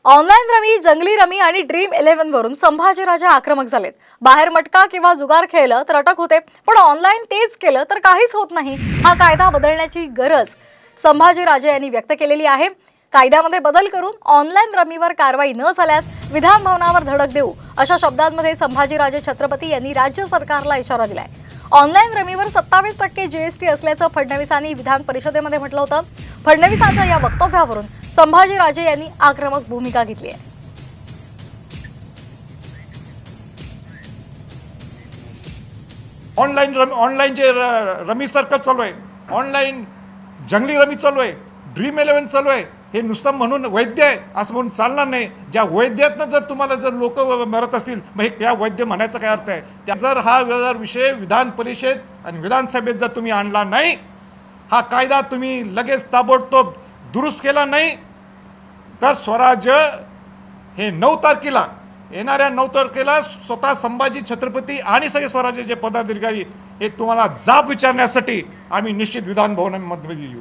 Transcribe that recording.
Online rummy, जंगली rummy आणि ड्रीम11 वरून संभाजीराजे आक्रमक झालेत। बाहेर मटका किंवा जुगार खेळलं तर अटक होते, पण ऑनलाईन तेच केलं तर काहीच होत नाही। हा कायदा बदलण्याची गरज संभाजीराजे यांनी व्यक्त केलेली आहे। कायद्यामध्ये बदल करून ऑनलाईन रमीवर कारवाई न झाल्यास विधान भवनावर धडक देऊ, अशा शब्दांमध्ये संभाजीराजे छत्रपती यांनी राज्य सरकारला इशारा दिलाय। ऑनलाईन रमीवर 27% जीएसटी असल्याचं फडणवीसांनी विधान परिषदेमध्ये म्हटलं होतं। फडणवीसांच्या या वक्तव्यावरून संभाजीराजे यांनी आक्रमक भूमिका घेतली आहे। ऑनलाईन जे रमी सर्कल चालू आहे, ऑनलाईन जंगली रमी चालू आहे, ड्रीम11 चालू आहे, हे नुसतं म्हणून वैद्य आहे असं म्हणून चालणार नाही। ज्या वैद्यातनं जर तुम्हाला जर लोक मरत असतील, मग या वैद्य म्हणायचा काय अर्थ आहे? त्या जर हा विषय विधान परिषद आणि विधानसभेत जर तुम्ही आणला नाही, हा कायदा तुम्ही लगेच ताबडतोब दुरुस्त केला नाही, तर स्वराज्य हे 9 तारखेला येणाऱ्या 9 तारखेला स्वतः संभाजी छत्रपती आणि सगळे स्वराज्याचे पदाधिकारी हे तुम्हाला जाब विचारण्यासाठी आम्ही निश्चित विधान भवनामध्ये येऊ।